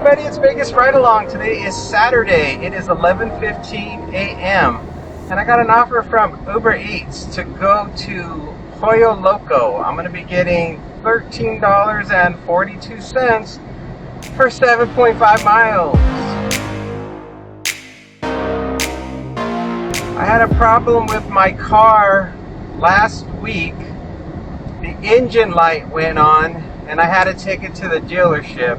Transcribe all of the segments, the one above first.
everybody, it's Vegas Ride Along. Today is Saturday. It is 11:15 a.m. and I got an offer from Uber Eats to go to Pollo Loco. I'm going to be getting $13.42 for 7.5 miles. I had a problem with my car last week. The engine light went on and I had to take it to the dealership.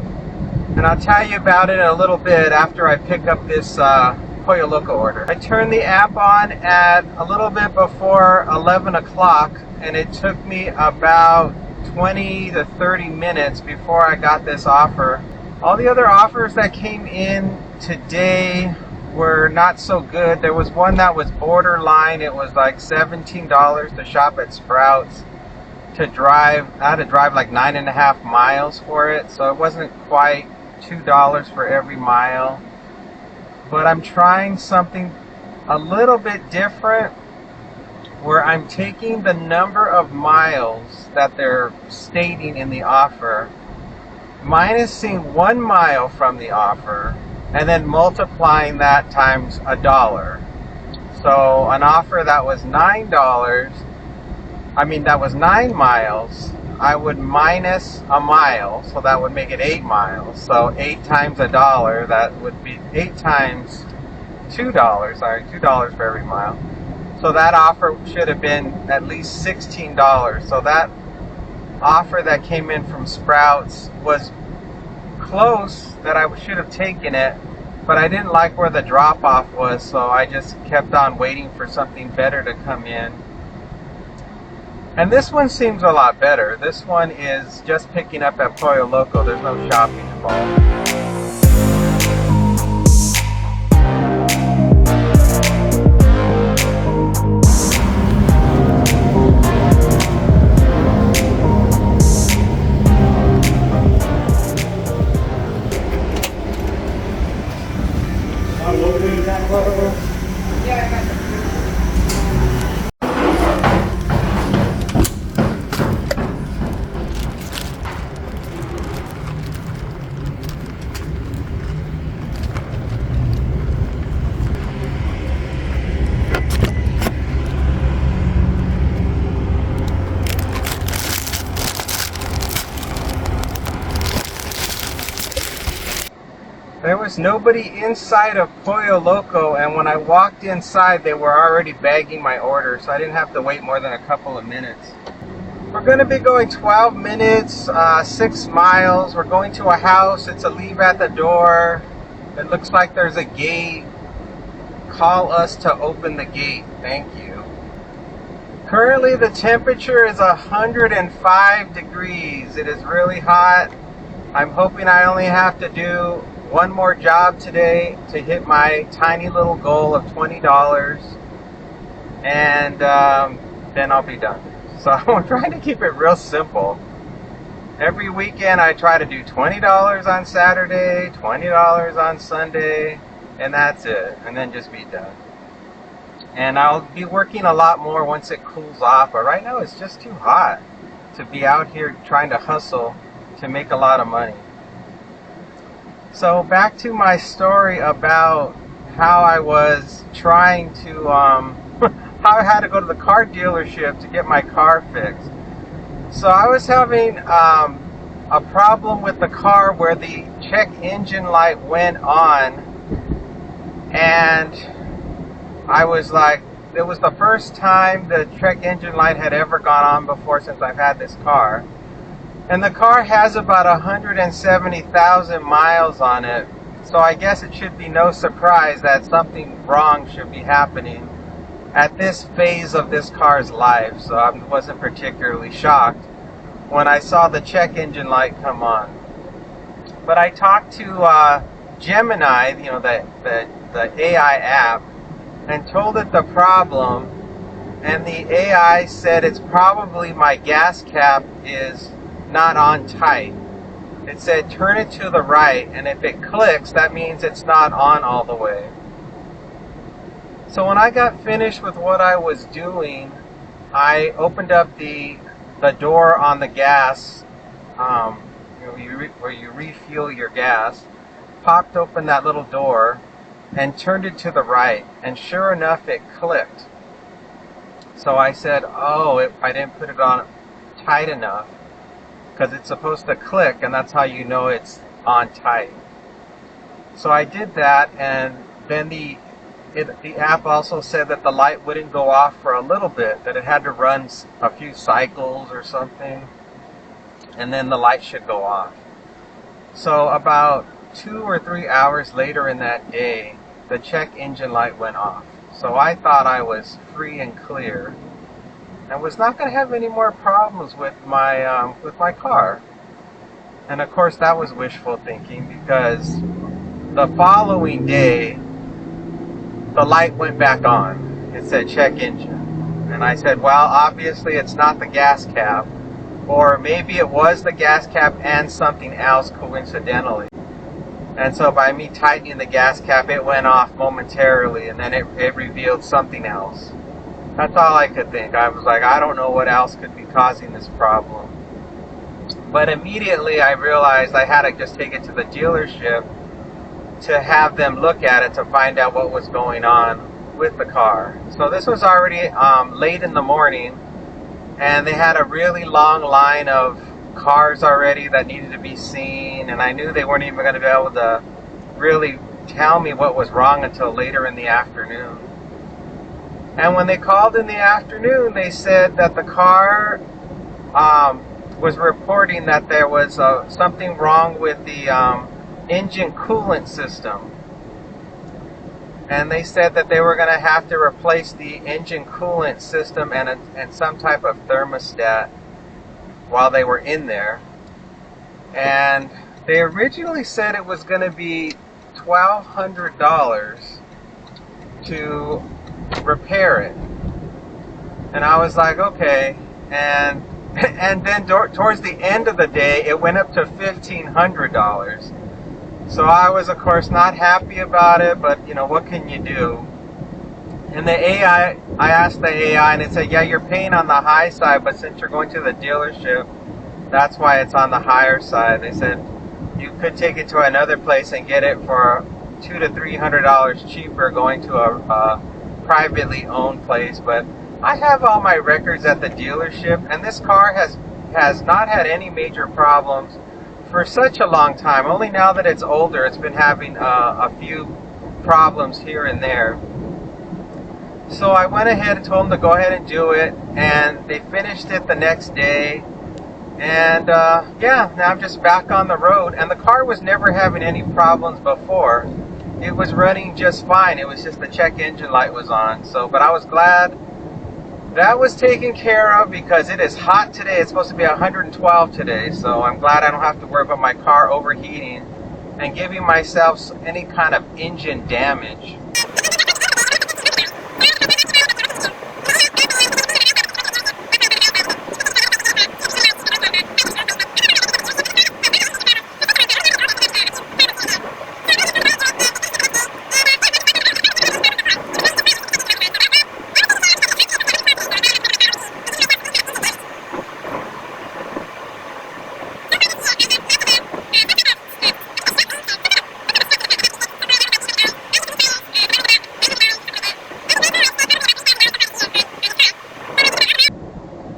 And I'll tell you about it in a little bit after I pick up this Pollo Loco order. I turned the app on at a little bit before 11 o'clock, and it took me about 20 to 30 minutes before I got this offer. All the other offers that came in today were not so good. There was one that was borderline. It was like $17 to shop at Sprouts. I had to drive like 9.5 miles for it, so it wasn't quite $2 for every mile. But I'm trying something a little bit different where I'm taking the number of miles that they're stating in the offer, minusing 1 mile from the offer, and then multiplying that times $1. So an offer that was that was 9 miles, I would minus a mile, so that would make it 8 miles. So 8 times $1, that would be 8 times $2, $2 for every mile. So that offer should have been at least $16. So that offer that came in from Sprouts was close, that I should have taken it, but I didn't like where the drop off was, so I just kept on waiting for something better to come in. And this one seems a lot better. This one is just picking up at Pollo Loco. There's no shopping involved. Yeah, I got it. There was nobody inside of Pollo Loco, and when I walked inside, they were already bagging my order, so I didn't have to wait more than a couple of minutes. We're going to be going 12 minutes, 6 miles. We're going to a house. It's a leave at the door. It looks like there's a gate. Call us to open the gate. Thank you. Currently, the temperature is 105 degrees. It is really hot. I'm hoping I only have to do one more job today to hit my tiny little goal of $20, and then I'll be done. So I'm trying to keep it real simple. Every weekend I try to do $20 on Saturday, $20 on Sunday, and that's it, and then just be done. And I'll be working a lot more once it cools off, but right now it's just too hot to be out here trying to hustle to make a lot of money. So back to my story about how I was trying to, how I had to go to the car dealership to get my car fixed. So I was having a problem with the car where the check engine light went on, and I was like, it was the first time the check engine light had ever gone on before since I've had this car. And the car has about 170,000 miles on it, so I guess it should be no surprise that something wrong should be happening at this phase of this car's life. So I wasn't particularly shocked when I saw the check engine light come on. But I talked to Gemini, the AI app, and told it the problem, and the AI said it's probably my gas cap is not on tight. It said turn it to the right, and if it clicks, that means it's not on all the way. So when I got finished with what I was doing, I opened up the door on the gas, where you refuel your gas, popped open that little door and turned it to the right, and sure enough, it clicked. So I said, oh, I didn't put it on tight enough, because it's supposed to click, and that's how you know it's on tight. So I did that, and then the app also said that the light wouldn't go off for a little bit, that it had to run a few cycles or something, and then the light should go off. So about 2 or 3 hours later in that day, the check engine light went off. So I thought I was free and clear and was not going to have any more problems with my car. And of course that was wishful thinking, because the following day the light went back on. It said check engine. And I said, well, obviously it's not the gas cap, or maybe it was the gas cap and something else coincidentally. And so by me tightening the gas cap, it went off momentarily, and then it revealed something else. That's all I could think. I was like, I don't know what else could be causing this problem. But immediately I realized I had to just take it to the dealership to have them look at it to find out what was going on with the car. So this was already late in the morning, and they had a really long line of cars already that needed to be seen, and I knew they weren't even going to be able to really tell me what was wrong until later in the afternoon. And when they called in the afternoon, they said that the car was reporting that there was something wrong with the engine coolant system. And they said that they were going to have to replace the engine coolant system and some type of thermostat while they were in there. And they originally said it was going to be $1,200 to repair it. And I was like, okay. And then towards the end of the day, it went up to $1,500. So I was, of course, not happy about it, but, you know, what can you do? And the AI, I asked the AI, and it said, yeah, you're paying on the high side, but since you're going to the dealership, that's why it's on the higher side. They said you could take it to another place and get it for $200 to $300 cheaper going to a privately owned place. But I have all my records at the dealership, and this car has not had any major problems for such a long time. Only now that it's older, it's been having a few problems here and there. So I went ahead and told them to go ahead and do it, and they finished it the next day. And yeah, now I'm just back on the road, and the car was never having any problems before. It was running just fine. It was just the check engine light was on. So, but I was glad that was taken care of, because it is hot today. It's supposed to be 112 today, so I'm glad I don't have to worry about my car overheating and giving myself any kind of engine damage.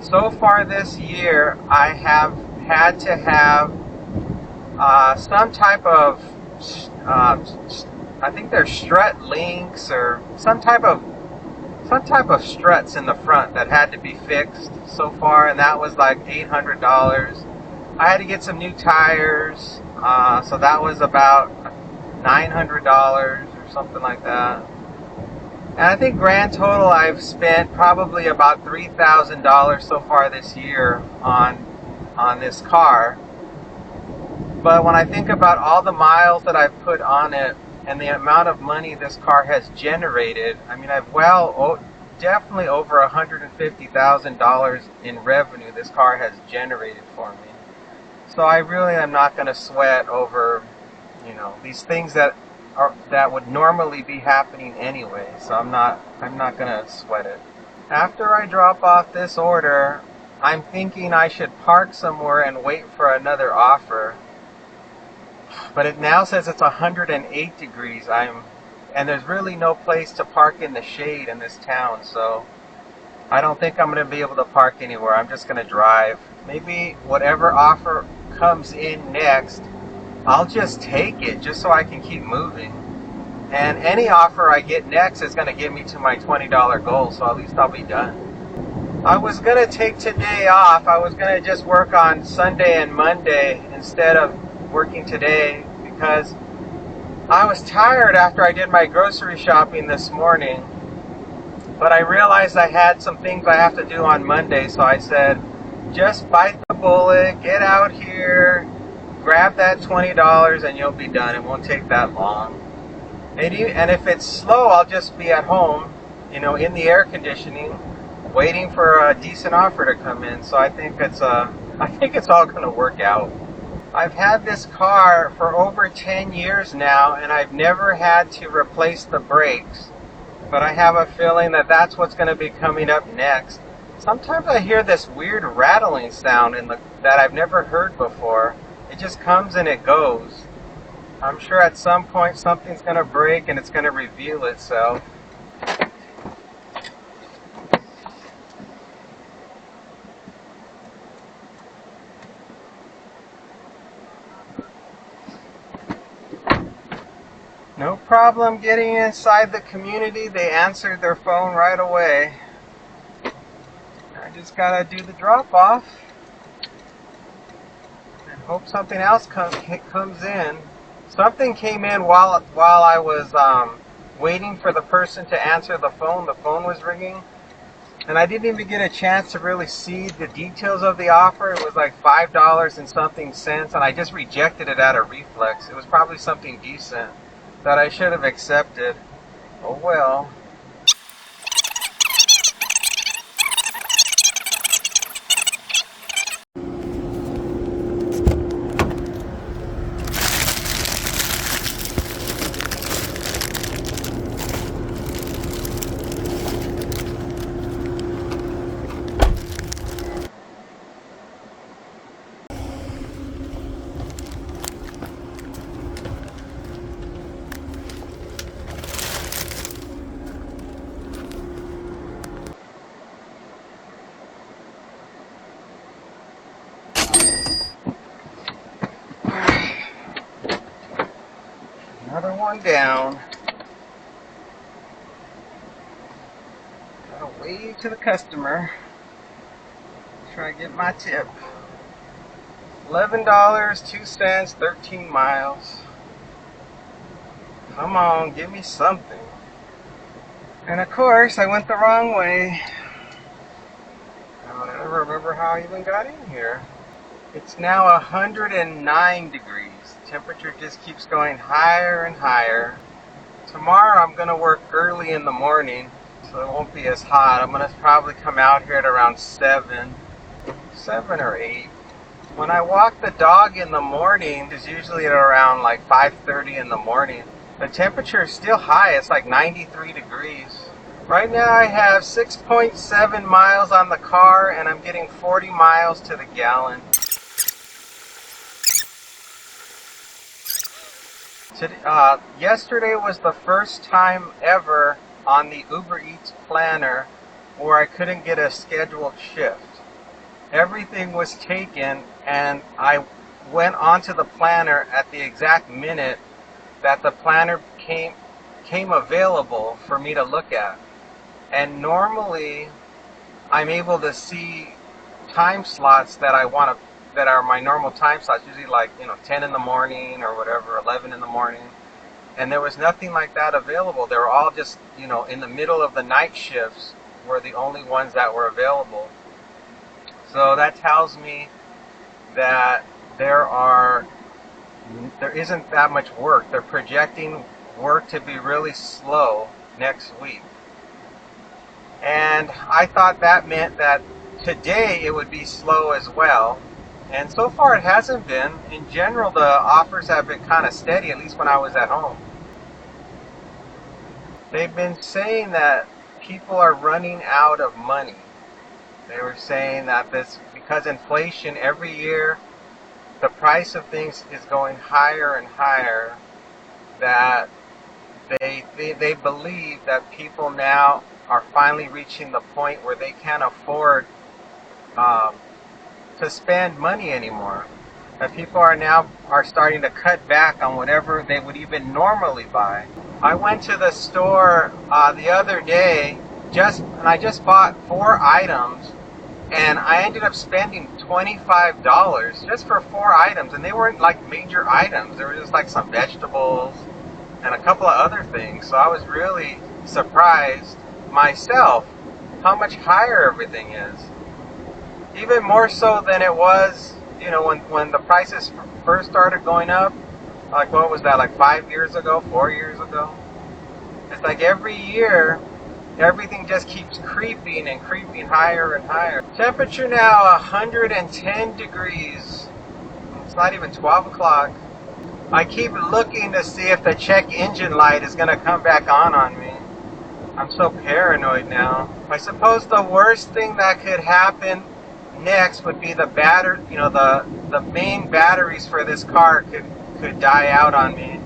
So far this year, I have had to have some type of, I think they're strut links or some type of struts in the front that had to be fixed so far, and that was like $800. I had to get some new tires, so that was about $900 or something like that. And I think grand total I've spent probably about $3,000 so far this year on this car. But when I think about all the miles that I've put on it and the amount of money this car has generated, I mean, I've definitely over $150,000 in revenue this car has generated for me. So I really am not going to sweat over, you know, these things that would normally be happening anyway. So I'm not going to sweat it. After I drop off this order, I'm thinking I should park somewhere and wait for another offer. But it now says it's 108 degrees. And there's really no place to park in the shade in this town, so I don't think I'm going to be able to park anywhere. I'm just going to drive. Maybe whatever offer comes in next, I'll just take it just so I can keep moving. And any offer I get next is going to get me to my $20 goal, so at least I'll be done. I was going to take today off. I was going to just work on Sunday and Monday instead of working today because I was tired after I did my grocery shopping this morning. But I realized I had some things I have to do on Monday, so I said, just bite the bullet, get out here, grab that $20 and you'll be done. It won't take that long. And if it's slow, I'll just be at home, in the air conditioning, waiting for a decent offer to come in. So I think it's all going to work out. I've had this car for over 10 years now, and I've never had to replace the brakes. But I have a feeling that that's what's going to be coming up next. Sometimes I hear this weird rattling sound that I've never heard before. It just comes and it goes. I'm sure at some point something's going to break and it's going to reveal itself. No problem getting inside the community. They answered their phone right away. I just gotta do the drop off and hope something else comes in. Something came in while I was waiting for the person to answer the phone. The phone was ringing, and I didn't even get a chance to really see the details of the offer. It was like $5 and something cents, and I just rejected it out of reflex. It was probably something decent that I should have accepted. Oh well. Another one down. Gotta wave to the customer. Try to get my tip. $11, 2 cents, 13 miles. Come on, give me something. And of course, I went the wrong way. I don't ever remember how I even got in here. It's now 109 degrees. Temperature just keeps going higher and higher. Tomorrow I'm going to work early in the morning, so it won't be as hot. I'm going to probably come out here at around 7 or 8. When I walk the dog in the morning, it's usually at around like 5:30 in the morning. The temperature is still high. It's like 93 degrees. Right now I have 6.7 miles on the car, and I'm getting 40 miles to the gallon. Yesterday was the first time ever on the Uber Eats planner where I couldn't get a scheduled shift. Everything was taken, and I went onto the planner at the exact minute that the planner came available for me to look at. And normally I'm able to see time slots that I want to, that are my normal time slots, usually like 10 in the morning or whatever, 11 in the morning, and there was nothing like that available. They were all just in the middle of the night shifts were the only ones that were available. So that tells me that there isn't that much work. They're projecting work to be really slow next week, and I thought that meant that today it would be slow as well. And so far it hasn't been. In general, the offers have been kind of steady, at least when I was at home. They've been saying that people are running out of money. They were saying that because inflation every year, the price of things is going higher and higher, that they believe that people now are finally reaching the point where they can't afford um, to spend money anymore. That people are starting to cut back on whatever they would even normally buy. I went to the store the other day, and I just bought 4 items, and I ended up spending $25 just for 4 items, and they weren't like major items. They were just like some vegetables and a couple of other things. So I was really surprised myself how much higher everything is. Even more so than it was, when the prices first started going up. Like, what was that, like 5 years ago, 4 years ago? It's like every year, everything just keeps creeping and creeping higher and higher. Temperature now 110 degrees. It's not even 12 o'clock. I keep looking to see if the check engine light is going to come back on me. I'm so paranoid now. I suppose the worst thing that could happen next would be the the main batteries for this car could die out on me,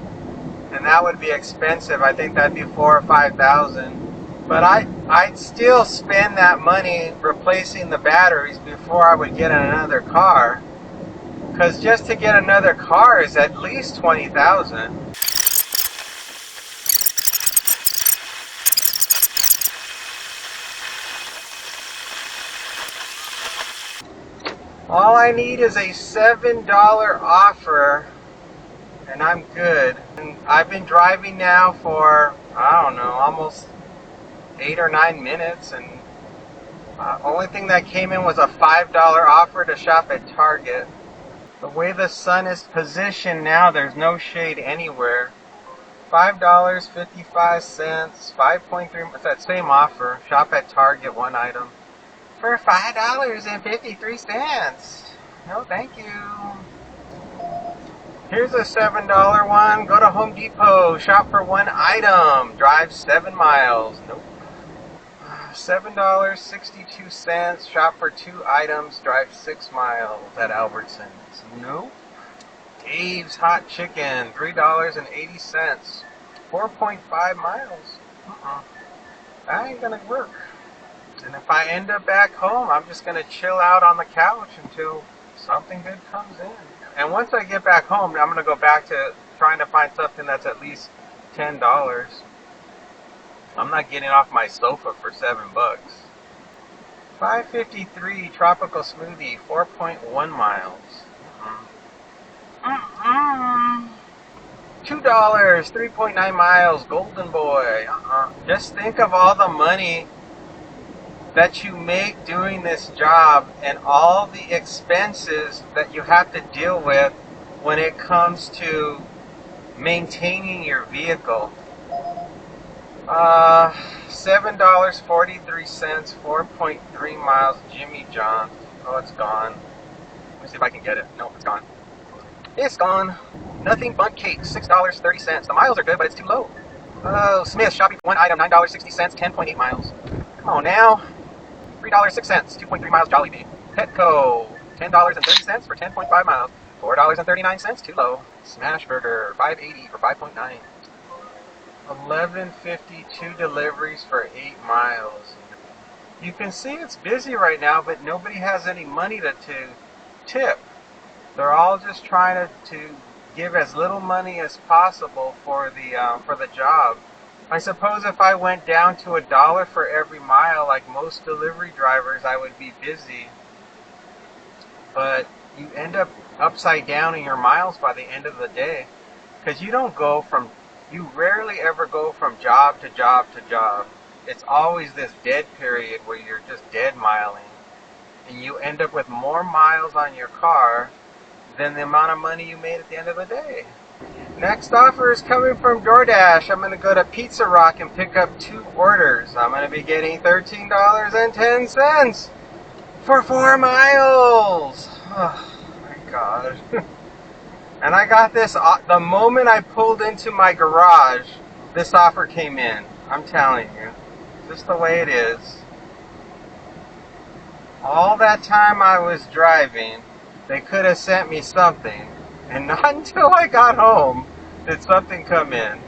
and that would be expensive. I think that'd be $4,000 or $5,000. But I'd still spend that money replacing the batteries before I would get another car, because just to get another car is at least $20,000. All I need is a $7 offer, and I'm good. And I've been driving now for, I don't know, almost 8 or 9 minutes, and only thing that came in was a $5 offer to shop at Target. The way the sun is positioned now, there's no shade anywhere. $5.55, 5.3, it's that same offer. Shop at Target, 1 item for $5.53. No, thank you. Here's a $7 one. Go to Home Depot, shop for 1 item, drive 7 miles. Nope. $7.62, shop for 2 items, drive 6 miles at Albertsons. Nope. Dave's Hot Chicken, $3.80, 4.5 miles. That ain't gonna work. And if I end up back home, I'm just going to chill out on the couch until something good comes in. And once I get back home, I'm going to go back to trying to find something that's at least $10. I'm not getting off my sofa for $7. $5.53 tropical smoothie, 4.1 miles. $2, 3.9 miles, Golden Boy. Just think of all the money that you make doing this job and all the expenses that you have to deal with when it comes to maintaining your vehicle. $7.43, 4.3 miles, Jimmy John. Oh, it's gone. Let me see if I can get it. No, it's gone. It's gone. Nothing but cake, $6.30. The miles are good, but it's too low. Oh, Smith, shopping for 1 item, $9.60, 10.8 miles. Come on now. $3.06, 2.3 miles, Jollibee. Petco, $10.30 for 10.5 miles. $4.39, too low. Smash Burger, $5.80 for 5.9. $11.52 deliveries for 8 miles. You can see it's busy right now, but nobody has any money to tip. They're all just trying to give as little money as possible for the job. I suppose if I went down to $1 for every mile, like most delivery drivers, I would be busy. But you end up upside down in your miles by the end of the day, because you rarely ever go from job to job to job. It's always this dead period where you're just dead miling, and you end up with more miles on your car than the amount of money you made at the end of the day. Next offer is coming from DoorDash. I'm going to go to Pizza Rock and pick up 2 orders. I'm going to be getting $13.10 for 4 miles. Oh my God. And I got this, the moment I pulled into my garage, this offer came in. I'm telling you. Just the way it is. All that time I was driving, They could have sent me something. And not until I got home did something come in.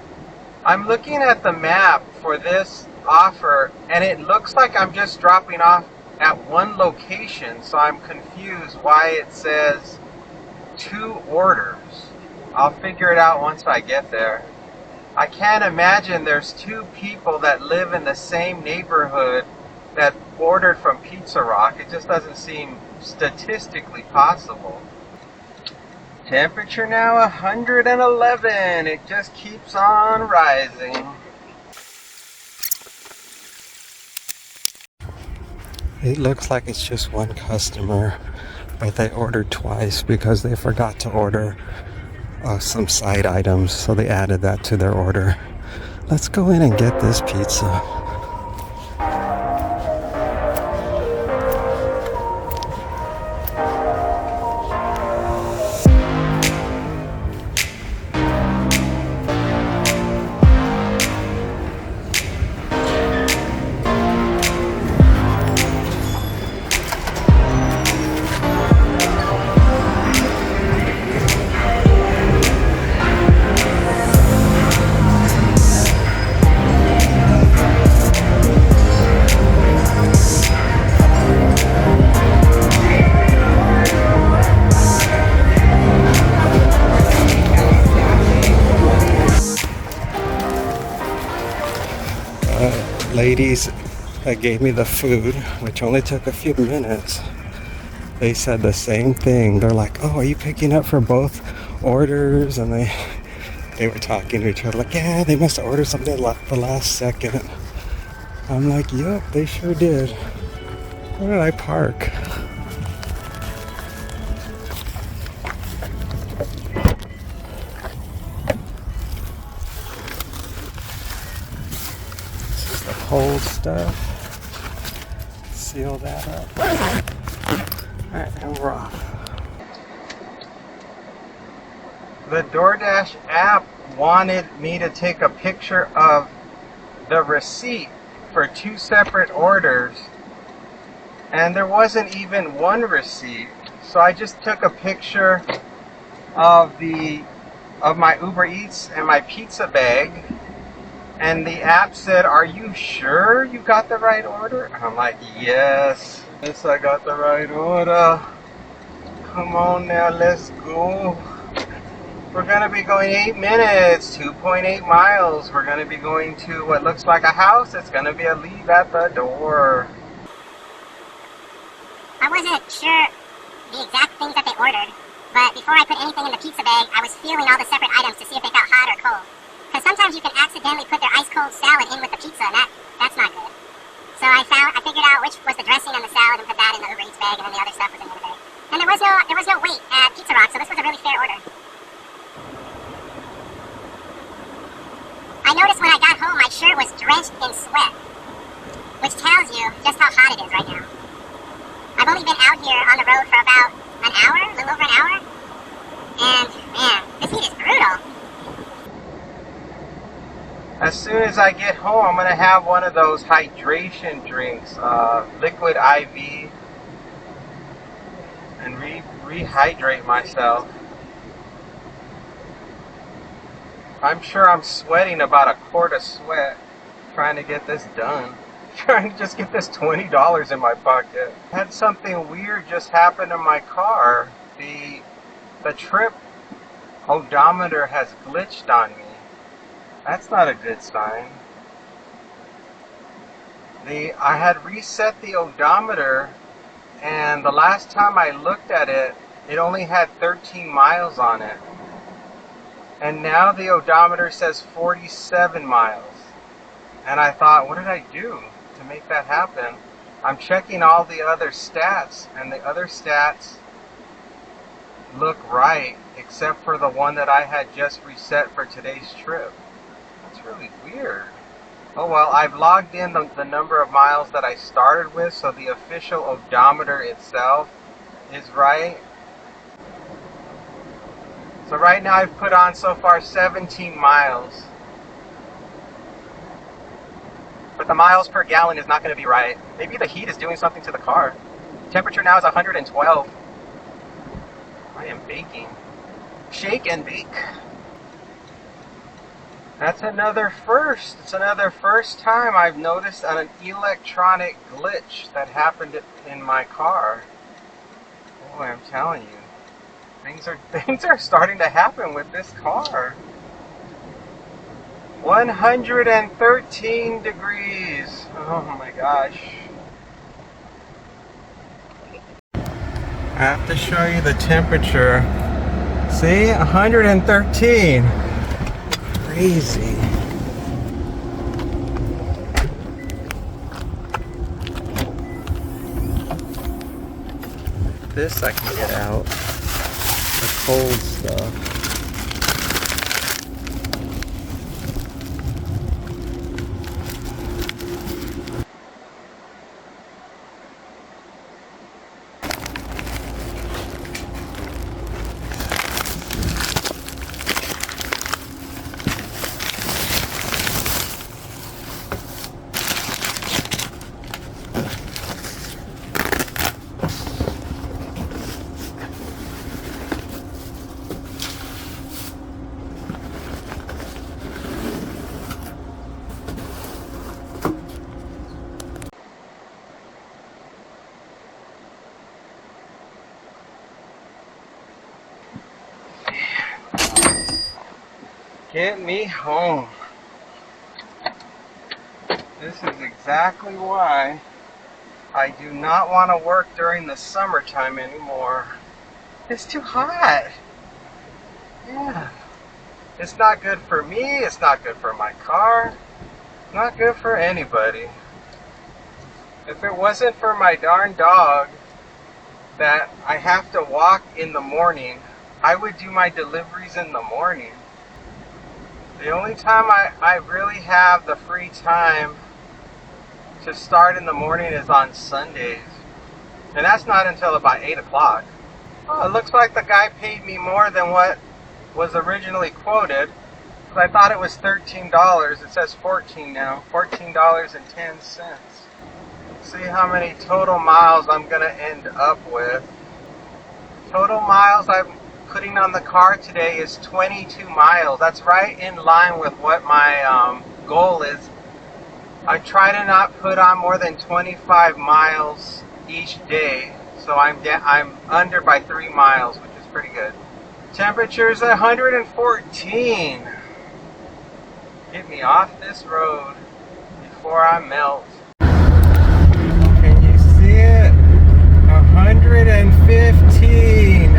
I'm looking at the map for this offer, and it looks like I'm just dropping off at one location, so I'm confused why it says 2 orders. I'll figure it out once I get there. I can't imagine there's 2 people that live in the same neighborhood that ordered from Pizza Rock. It just doesn't seem statistically possible. Temperature now 111. It just keeps on rising. It looks like it's just one customer, but they ordered twice because they forgot to order some side items, so they added that to their order. Let's go in and get this pizza. Ladies that gave me the food, which only took a few minutes, they said the same thing. They're like, "Oh, are you picking up for both orders?" And they were talking to each other like, "Yeah, they must have ordered something the last second." I'm like, "Yup, they sure did." Where did I park? Cold stuff. Seal that up. Alright, and we're off. The DoorDash app wanted me to take a picture of the receipt for 2 separate orders, and there wasn't even one receipt. So I just took a picture of my Uber Eats and my pizza bag. And the app said, "Are you sure you got the right order?" I'm like, yes, I got the right order. Come on now, let's go. We're gonna be going 8 minutes, 2.8 miles. We're gonna be going to what looks like a house. It's gonna be a leave at the door. I wasn't sure the exact things that they ordered, but before I put anything in the pizza bag, I was feeling all the separate items to see if they felt hot or cold. Because sometimes you can accidentally put their ice cold salad in with the pizza, and that's not good. So I figured out which was the dressing on the salad and put that in the Uber Eats bag, and then the other stuff was in the other bag. And there was no wait at Pizza Rock, so this was a really fair order. I noticed when I got home, my shirt was drenched in sweat, which tells you just how hot it is right now. I've only been out here on the road for about an hour, a little over an hour, and man, this heat is brutal. As soon as I get home, I'm gonna have one of those hydration drinks, liquid IV, and rehydrate myself. I'm sure I'm sweating about a quart of sweat trying to get this done. Trying to just get this $20 in my pocket. I had something weird just happen in my car. The trip odometer has glitched on me. That's not a good sign. I had reset the odometer, and the last time I looked at it, it only had 13 miles on it. And now the odometer says 47 miles. And I thought, what did I do to make that happen? I'm checking all the other stats, and the other stats look right, except for the one that I had just reset for today's trip. That's really weird. Oh well, I've logged in the number of miles that I started with, so the official odometer itself is right. So right now I've put on so far 17 miles. But the miles per gallon is not going to be right. Maybe the heat is doing something to the car. Temperature now is 112. I am baking. Shake and bake. That's another first. It's another first time I've noticed an electronic glitch that happened in my car. Boy, I'm telling you, things are starting to happen with this car. 113 degrees. Oh my gosh. I have to show you the temperature. See, 113. Crazy. This I can get out. The cold stuff. Get me home. This is exactly why I do not want to work during the summertime anymore. It's too hot. Yeah. It's not good for me. It's not good for my car. Not good for anybody. If it wasn't for my darn dog that I have to walk in the morning, I would do my deliveries in the morning. The only time I really have the free time to start in the morning is on Sundays. And that's not until about 8 o'clock. Oh, it looks like the guy paid me more than what was originally quoted. I thought it was $13. It says $14 now. $14.10. See how many total miles I'm going to end up with. Total miles I'm putting on the car today is 22 miles. That's right in line with what my goal is. I try to not put on more than 25 miles each day. So I'm under by 3 miles, which is pretty good. Temperature's 114. Get me off this road before I melt. Can you see it? 115.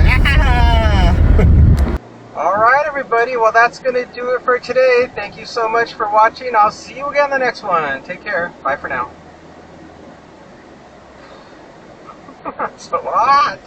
Alright everybody, well that's going to do it for today. Thank you so much for watching. I'll see you again in the next one. Take care. Bye for now. So hot.